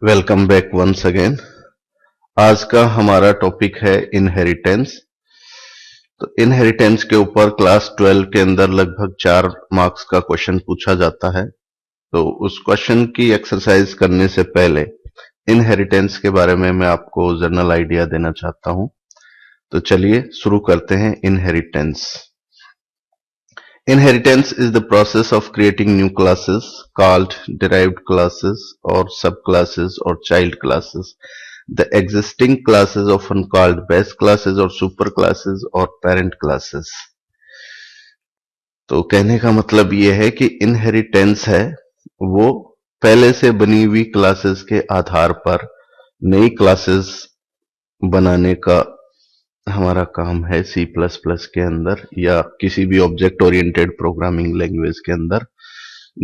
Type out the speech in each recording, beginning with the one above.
Welcome back once again. आज का हमारा टॉपिक है इनहेरिटेंस। तो इनहेरिटेंस के ऊपर क्लास 12 के अंदर लगभग 4 मार्क्स का क्वेश्चन पूछा जाता है। तो उस क्वेश्चन की एक्सरसाइज करने से पहले इनहेरिटेंस के बारे में मैं आपको जनरल आइडिया देना चाहता हूं। तो चलिए शुरू करते हैं। Inheritance Inheritance is the process of creating new classes called derived classes or subclasses or child classes. The existing classes often called base classes or superclasses or parent classes. तो कहने का मतलब यह है कि इनहेरिटेंस है वो पहले से बनी हुई क्लासेस के आधार पर नई क्लासेस बनाने का हमारा काम है सी प्लस प्लस के अंदर या किसी भी ऑब्जेक्ट ओरिएंटेड प्रोग्रामिंग लैंग्वेज के अंदर।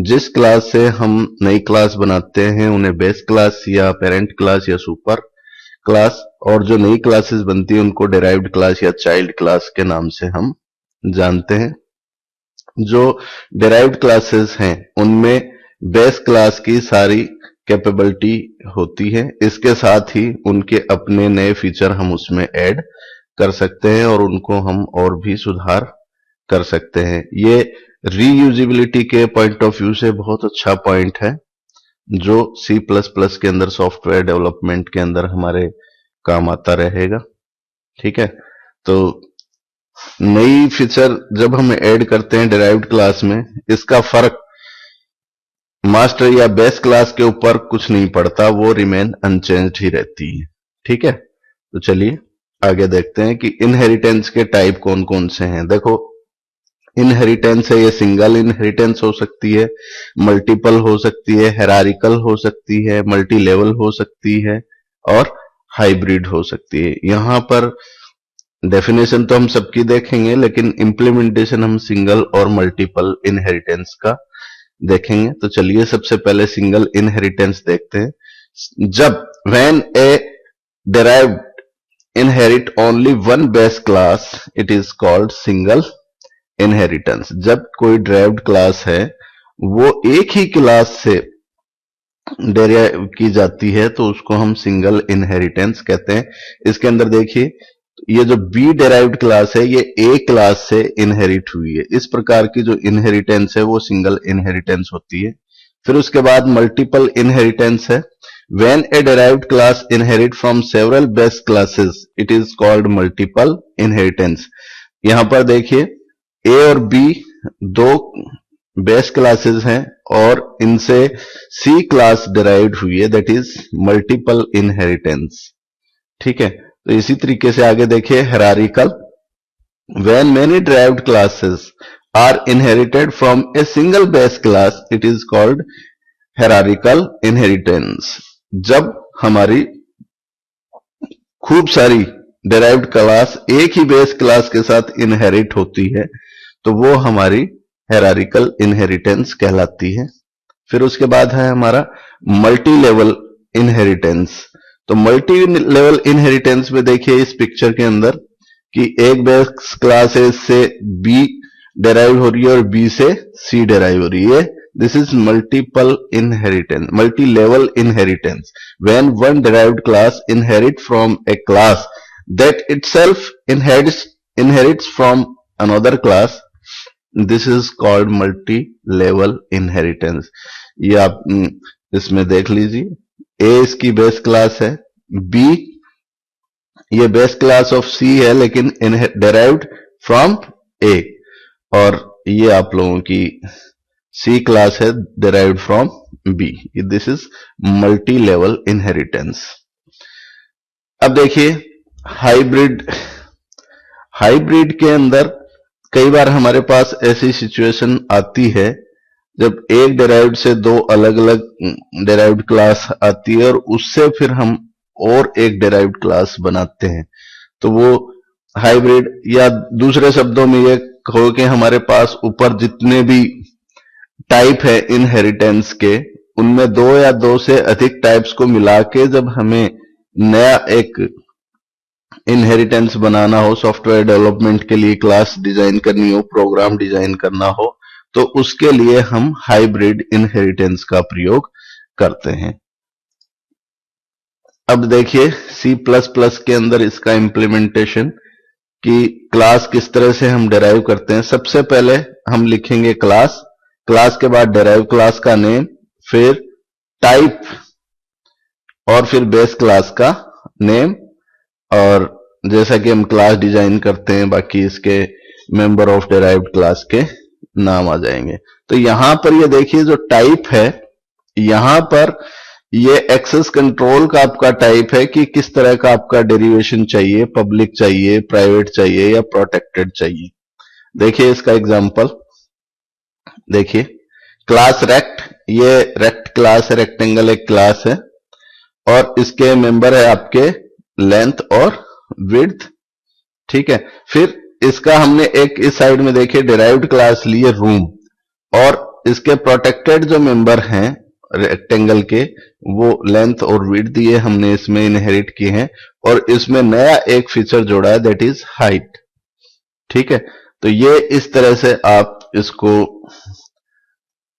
जिस क्लास से हम नई क्लास बनाते हैं उन्हें बेस क्लास या पेरेंट क्लास या सुपर क्लास, और जो नई क्लासेस बनती है उनको डिराइव्ड क्लास या चाइल्ड क्लास के नाम से हम जानते हैं। जो डिराइव्ड क्लासेस हैं उनमें बेस क्लास की सारी कैपेबिलिटी होती है, इसके साथ ही उनके अपने नए फीचर हम उसमें ऐड कर सकते हैं और उनको हम और भी सुधार कर सकते हैं। ये रीयूजिबिलिटी के पॉइंट ऑफ व्यू से बहुत अच्छा पॉइंट है जो सी प्लस प्लस के अंदर सॉफ्टवेयर डेवलपमेंट के अंदर हमारे काम आता रहेगा। ठीक है, तो नई फीचर जब हम ऐड करते हैं डिराइव्ड क्लास में, इसका फर्क मास्टर या बेस क्लास के ऊपर कुछ नहीं पड़ता, वो रिमेन अनचेंज्ड ही रहती है। ठीक है, तो चलिए आगे देखते हैं कि इनहेरिटेंस के टाइप कौन कौन से हैं। देखो, इनहेरिटेंस है ये सिंगल इनहेरिटेंस हो सकती है, मल्टीपल हो सकती है, हेरारिकल हो सकती है, मल्टी लेवल हो सकती है और हाइब्रिड हो सकती है। यहां पर डेफिनेशन तो हम सबकी देखेंगे, लेकिन इंप्लीमेंटेशन हम सिंगल और मल्टीपल इनहेरिटेंस का देखेंगे। तो चलिए सबसे पहले सिंगल इनहेरिटेंस देखते हैं। जब when A derived inherit only one base class, it is called single inheritance। जब कोई derived class है वो एक ही क्लास से डेराइव की जाती है तो उसको हम सिंगल इनहेरिटेंस कहते हैं। इसके अंदर देखिए, ये जो बी डेराइव्ड क्लास है ये ए क्लास से इनहेरिट हुई है। इस प्रकार की जो इनहेरिटेंस है वो सिंगल इनहेरिटेंस होती है। फिर उसके बाद मल्टीपल इनहेरिटेंस है। When a derived class inherit from several base classes, it is called multiple inheritance। यहां पर देखिए A और B दो बेस क्लासेस हैं और इनसे C क्लास डिराइव्ड हुई है, दैट इज मल्टीपल इनहेरिटेंस। ठीक है, तो इसी तरीके से आगे देखिए hierarchical. When many derived classes are inherited from a single base class, it is called hierarchical inheritance. जब हमारी खूब सारी डिराइव्ड क्लास एक ही बेस क्लास के साथ इनहेरिट होती है तो वो हमारी हेरारिकल इनहेरिटेंस कहलाती है। फिर उसके बाद है हमारा मल्टी लेवल इनहेरिटेंस। तो मल्टी लेवल इनहेरिटेंस में देखिए इस पिक्चर के अंदर कि एक बेस क्लास से बी डिराइव हो रही है और बी से सी डिराइव हो रही है। This is multiple inheritance, multi-level inheritance, when one derived class inherits from a class that itself inherits from another class. This is called multi-level inheritance। ये आप इसमें देख लीजिए, A इसकी बेस क्लास है, B ये बेस क्लास ऑफ C है लेकिन derived from A, और ये आप लोगों की C क्लास है derived from B। This is multi level inheritance. अब देखिए हाइब्रिड। हाइब्रिड के अंदर कई बार हमारे पास ऐसी सिचुएशन आती है जब एक डिराइव्ड से दो अलग अलग डिराइव्ड क्लास आती है और उससे फिर हम और एक डिराइव्ड क्लास बनाते हैं, तो वो हाइब्रिड, या दूसरे शब्दों में ये कहो कि हमारे पास ऊपर जितने भी टाइप है इनहेरिटेंस के, उनमें दो या दो से अधिक टाइप्स को मिला के जब हमें नया एक इनहेरिटेंस बनाना हो, सॉफ्टवेयर डेवलपमेंट के लिए क्लास डिजाइन करनी हो, प्रोग्राम डिजाइन करना हो, तो उसके लिए हम हाइब्रिड इनहेरिटेंस का प्रयोग करते हैं। अब देखिए सी प्लस प्लस के अंदर इसका इम्प्लीमेंटेशन कि क्लास किस तरह से हम डिराइव करते हैं। सबसे पहले हम लिखेंगे क्लास, क्लास के बाद डिराइव क्लास का नेम, फिर टाइप और फिर बेस क्लास का नेम, और जैसा कि हम क्लास डिजाइन करते हैं बाकी इसके मेंबर ऑफ डिराइव्ड क्लास के नाम आ जाएंगे। तो यहां पर ये देखिए जो टाइप है, यहां पर ये एक्सेस कंट्रोल का आपका टाइप है कि किस तरह का आपका डेरिवेशन चाहिए, पब्लिक चाहिए, प्राइवेट चाहिए या प्रोटेक्टेड चाहिए। देखिए इसका एग्जांपल देखिए, क्लास रेक्ट, ये रेक्ट क्लास है, रेक्टेंगल एक क्लास है और इसके मेंबर है आपके लेंथ और विड्थ, ठीक है। फिर इसका हमने एक इस साइड में देखिए डिराइव्ड क्लास लिए रूम, और इसके प्रोटेक्टेड जो मेंबर हैं रेक्टेंगल के वो लेंथ और विड्थ दिए हमने इसमें इनहेरिट किए हैं, और इसमें नया एक फीचर जोड़ा है दैट इज हाइट, ठीक है। तो ये इस तरह से आप इसको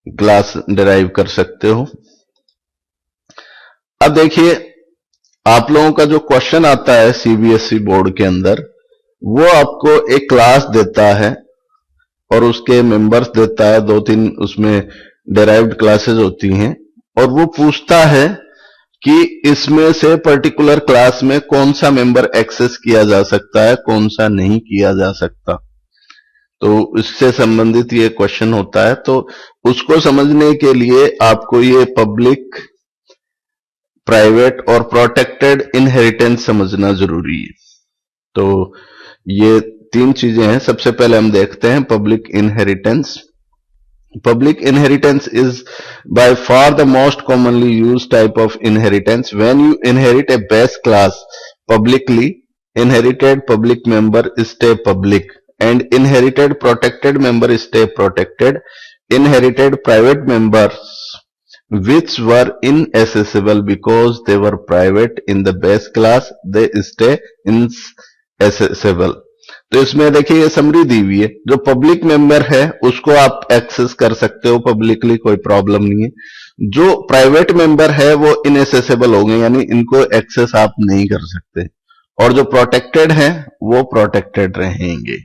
क्लास डिराइव कर सकते हो। अब देखिए आप लोगों का जो क्वेश्चन आता है सीबीएसई बोर्ड के अंदर, वो आपको एक क्लास देता है और उसके मेंबर्स देता है, 2-3 उसमें डिराइव्ड क्लासेस होती हैं, और वो पूछता है कि इसमें से पर्टिकुलर क्लास में कौन सा मेंबर एक्सेस किया जा सकता है, कौन सा नहीं किया जा सकता। तो इससे संबंधित ये क्वेश्चन होता है। तो उसको समझने के लिए आपको ये पब्लिक, प्राइवेट और प्रोटेक्टेड इनहेरिटेंस समझना जरूरी है। तो ये 3 चीजें हैं। सबसे पहले हम देखते हैं public inheritance. Public inheritance is by far the most commonly used type of inheritance. When you inherit a base class publicly, inherited public member stay public, and inherited protected member stay protected. Inherited private members which were inaccessible because they were private in the base class, they stay inaccessible. तो इसमें देखिए ये summary दी हुई है, जो public member है उसको आप एक्सेस कर सकते हो पब्लिकली, कोई प्रॉब्लम नहीं है। जो प्राइवेट मेंबर है वो इनएसेसेबल हो गए, यानी इनको एक्सेस आप नहीं कर सकते, और जो प्रोटेक्टेड है वो प्रोटेक्टेड रहेंगे,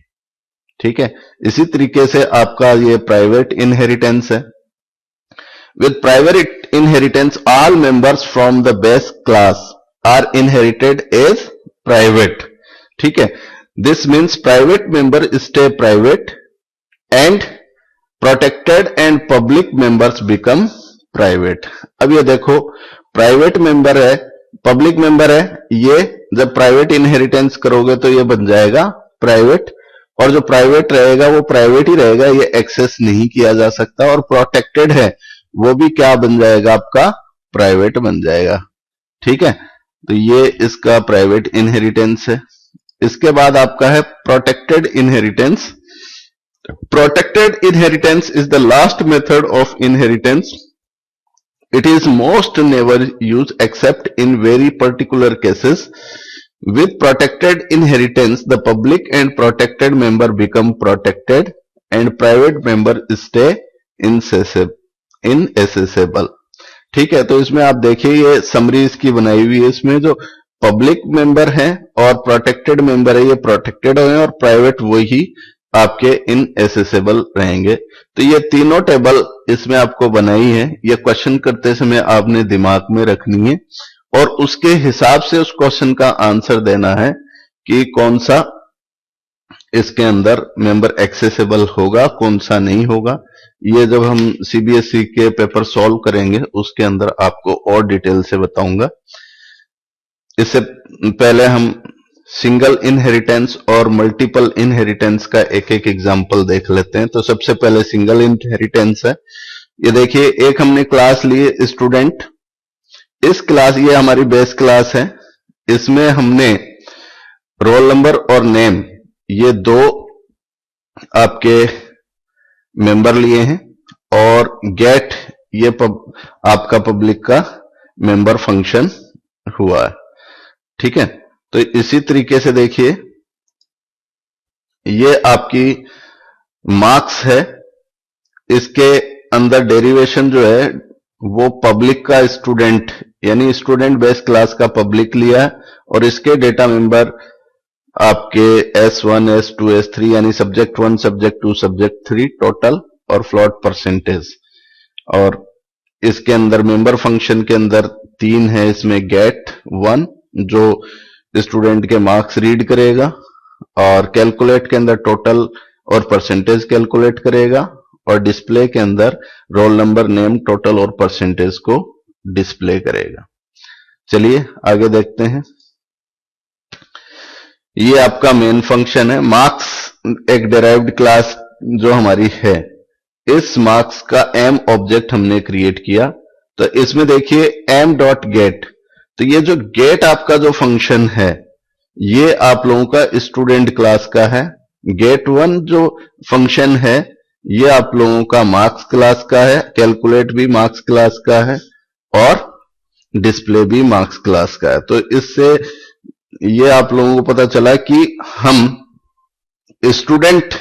ठीक है। इसी तरीके से आपका ये प्राइवेट इनहेरिटेंस है। With private inheritance all members from the base class are inherited as private, ठीक है। This means private member stay private and protected and public members become private. अब ये देखो प्राइवेट मेंबर है, पब्लिक मेंबर है, ये जब प्राइवेट इनहेरिटेंस करोगे तो ये बन जाएगा प्राइवेट, और जो प्राइवेट रहेगा वो प्राइवेट ही रहेगा, ये एक्सेस नहीं किया जा सकता। और प्रोटेक्टेड है वो भी क्या बन जाएगा, आपका प्राइवेट बन जाएगा, ठीक है। तो ये इसका प्राइवेट इनहेरिटेंस है। इसके बाद आपका है protected inheritance. Protected inheritance is the last method of inheritance. It is most never use accept in very particular cases. With protected inheritance, the public and protected member become protected and private member stay inaccessible. ठीक है, तो इसमें आप देखिए ये summary इसकी बनाई हुई है। इसमें जो पब्लिक मेंबर है और प्रोटेक्टेड मेंबर है ये प्रोटेक्टेड हैं, और प्राइवेट वही आपके इनएसेसेबल रहेंगे। तो ये तीनों टेबल इसमें आपको बनाई है, ये क्वेश्चन करते समय आपने दिमाग में रखनी है, और उसके हिसाब से उस क्वेश्चन का आंसर देना है कि कौन सा इसके अंदर मेंबर एक्सेसिबल होगा, कौन सा नहीं होगा। ये जब हम सीबीएसई के पेपर सॉल्व करेंगे उसके अंदर आपको और डिटेल से बताऊंगा। इससे पहले हम सिंगल इनहेरिटेंस और मल्टीपल इनहेरिटेंस का एक एक एग्जांपल देख लेते हैं। तो सबसे पहले सिंगल इनहेरिटेंस है। ये देखिए एक हमने क्लास ली स्टूडेंट, इस क्लास, ये हमारी बेस क्लास है, इसमें हमने रोल नंबर और नेम ये 2 आपके मेंबर लिए हैं, और गेट ये आपका पब्लिक का मेंबर फंक्शन हुआ है, ठीक है। तो इसी तरीके से देखिए ये आपकी मार्क्स है, इसके अंदर डेरिवेशन जो है वो पब्लिक का स्टूडेंट यानी स्टूडेंट बेस क्लास का पब्लिक लिया है और इसके डेटा मेंबर आपके S1 S2 S3 यानी सब्जेक्ट 1 सब्जेक्ट 2 सब्जेक्ट 3 टोटल और फ्लोट परसेंटेज। और इसके अंदर मेंबर फंक्शन के अंदर 3 है, इसमें गेट 1 जो स्टूडेंट के मार्क्स रीड करेगा और कैलकुलेट के अंदर टोटल और परसेंटेज कैलकुलेट करेगा और डिस्प्ले के अंदर रोल नंबर नेम टोटल और परसेंटेज को डिस्प्ले करेगा। चलिए आगे देखते हैं। ये आपका मेन फंक्शन है। मार्क्स एक डिराइव्ड क्लास जो हमारी है, इस मार्क्स का एम ऑब्जेक्ट हमने क्रिएट किया। तो इसमें देखिए एम डॉट गेट, तो ये जो गेट आपका जो फंक्शन है ये आप लोगों का स्टूडेंट क्लास का है। गेट 1 जो फंक्शन है ये आप लोगों का मार्क्स क्लास का है, कैलकुलेट भी मार्क्स क्लास का है और डिस्प्ले भी मार्क्स क्लास का है। तो इससे ये आप लोगों को पता चला कि हम स्टूडेंट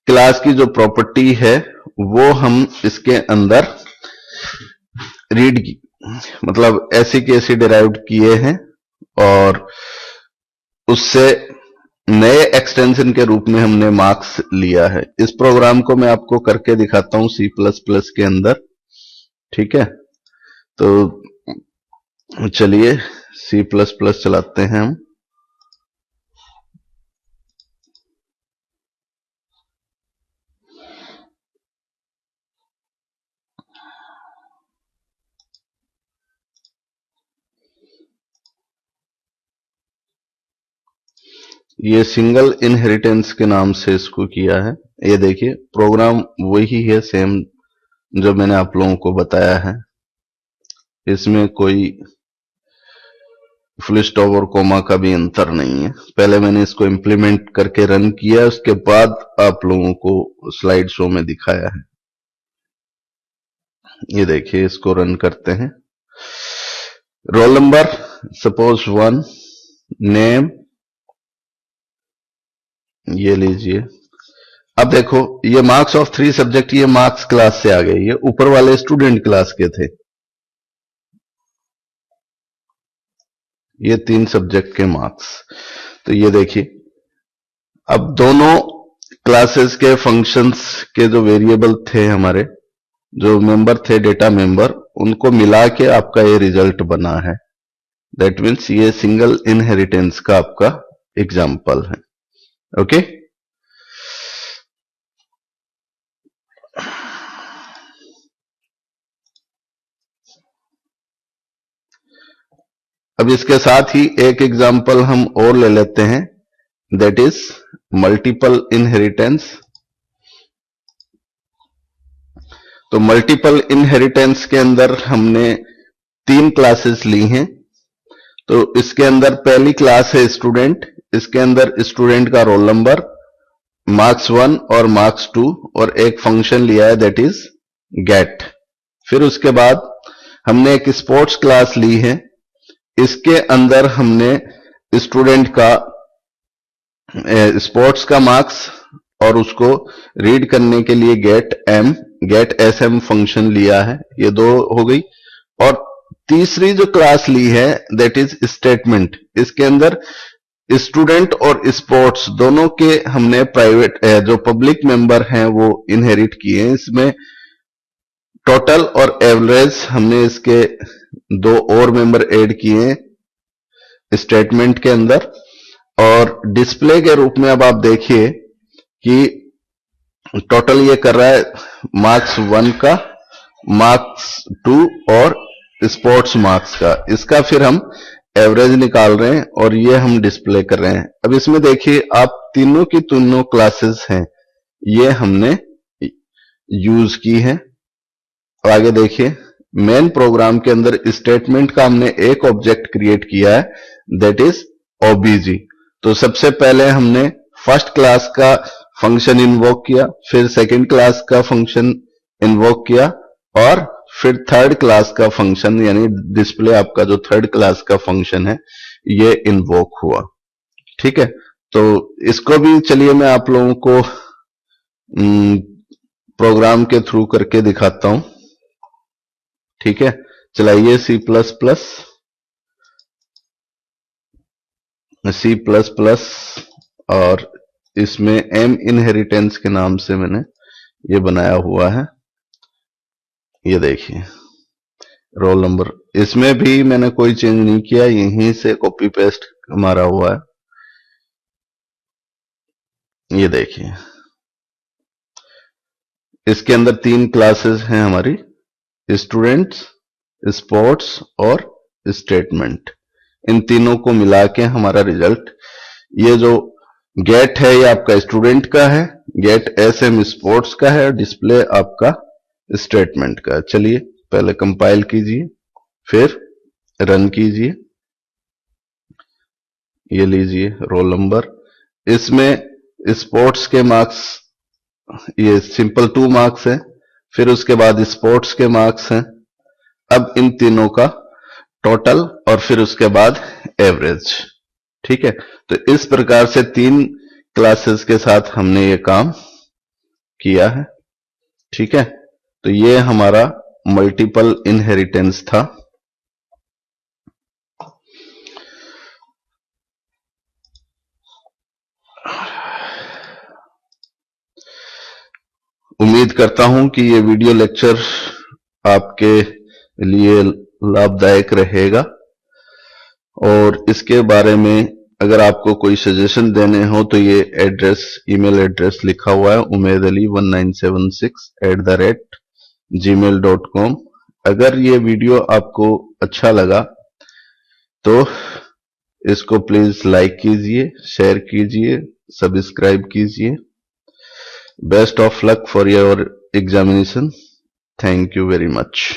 क्लास की जो प्रॉपर्टी है वो हम इसके अंदर रीड की मतलब ऐसी की ऐसी डिराइव किए हैं और उससे नए एक्सटेंशन के रूप में हमने मार्क्स लिया है। इस प्रोग्राम को मैं आपको करके दिखाता हूं C++ के अंदर, ठीक है। तो चलिए C++ चलाते हैं हम। ये सिंगल इनहेरिटेंस के नाम से इसको किया है। ये देखिए प्रोग्राम वही है सेम जो मैंने आप लोगों को बताया है, इसमें कोई फुल स्टॉप और कोमा का भी अंतर नहीं है। पहले मैंने इसको इंप्लीमेंट करके रन किया, उसके बाद आप लोगों को स्लाइड शो में दिखाया है। ये देखिए इसको रन करते हैं। रोल नंबर सपोज 1, नेम ये लीजिए। अब देखो ये मार्क्स ऑफ 3 सब्जेक्ट ये मार्क्स क्लास से आ गए, ये ऊपर वाले स्टूडेंट क्लास के थे। ये 3 सब्जेक्ट के मार्क्स। तो ये देखिए अब दोनों क्लासेस के फंक्शंस के जो वेरिएबल थे हमारे, जो मेंबर थे डेटा मेंबर, उनको मिला के आपका ये रिजल्ट बना है। दैट मीन्स ये सिंगल इनहेरिटेंस का आपका एग्जाम्पल है। ओके अब इसके साथ ही एक एग्जाम्पल हम और ले लेते हैं, दैट इज मल्टीपल इनहेरिटेंस। तो मल्टीपल इनहेरिटेंस के अंदर हमने 3 क्लासेस ली हैं। तो इसके अंदर पहली क्लास है स्टूडेंट, इसके अंदर स्टूडेंट का रोल नंबर, मार्क्स 1 और मार्क्स 2 और एक फंक्शन लिया है दैट इज गेट। फिर उसके बाद हमने एक स्पोर्ट्स क्लास ली है, इसके अंदर हमने स्टूडेंट का स्पोर्ट्स का मार्क्स और उसको रीड करने के लिए गेट sm फंक्शन लिया है। ये 2 हो गई। और तीसरी जो क्लास ली है दैट इज स्टेटमेंट। इसके अंदर स्टूडेंट और स्पोर्ट्स दोनों के हमने प्राइवेट जो पब्लिक मेंबर हैं वो इनहेरिट किए हैं। इसमें टोटल और एवरेज हमने इसके 2 और मेंबर ऐड किए हैं स्टेटमेंट के अंदर। और डिस्प्ले के रूप में अब आप देखिए कि टोटल ये कर रहा है मार्क्स 1 का, मार्क्स 2 और स्पोर्ट्स मार्क्स का। इसका फिर हम एवरेज निकाल रहे हैं और ये हम डिस्प्ले कर रहे हैं। अब इसमें देखिए आप तीनों की तीनों क्लासेस हैं ये हमने यूज की है। आगे देखिए मेन प्रोग्राम के अंदर स्टेटमेंट का हमने एक ऑब्जेक्ट क्रिएट किया है दैट इज ओबीजी। तो सबसे पहले हमने फर्स्ट क्लास का फंक्शन इन्वोक किया, फिर सेकंड क्लास का फंक्शन इन्वोक किया और फिर थर्ड क्लास का फंक्शन यानी डिस्प्ले आपका जो थर्ड क्लास का फंक्शन है ये इन्वोक हुआ। ठीक है, तो इसको भी चलिए मैं आप लोगों को प्रोग्राम के थ्रू करके दिखाता हूं। ठीक है, चलाइए सी प्लस प्लस और इसमें एम इनहेरिटेंस के नाम से मैंने ये बनाया हुआ है। ये देखिए रोल नंबर, इसमें भी मैंने कोई चेंज नहीं किया, यहीं से कॉपी पेस्ट मारा हुआ है। ये देखिए इसके अंदर 3 क्लासेस हैं हमारी, स्टूडेंट्स, स्पोर्ट्स और स्टेटमेंट। इन तीनों को मिला के हमारा रिजल्ट, ये जो गेट है ये आपका स्टूडेंट का है, गेट एसएम स्पोर्ट्स का है, डिस्प्ले आपका स्टेटमेंट का। चलिए पहले कंपाइल कीजिए, फिर रन कीजिए। ये लीजिए रोल नंबर, इसमें स्पोर्ट्स के मार्क्स, ये सिंपल 2 मार्क्स है, फिर उसके बाद स्पोर्ट्स के मार्क्स हैं। अब इन तीनों का टोटल और फिर उसके बाद एवरेज। ठीक है, तो इस प्रकार से 3 क्लासेस के साथ हमने ये काम किया है। ठीक है, तो ये हमारा मल्टीपल इनहेरिटेंस था। उम्मीद करता हूं कि ये वीडियो लेक्चर आपके लिए लाभदायक रहेगा, और इसके बारे में अगर आपको कोई सजेशन देने हो तो ये एड्रेस, ईमेल एड्रेस लिखा हुआ है umaydali1976@gmail.com। अगर ये वीडियो आपको अच्छा लगा तो इसको प्लीज लाइक कीजिए, शेयर कीजिए, सब्सक्राइब कीजिए। Best of luck for your examination. Thank you very much.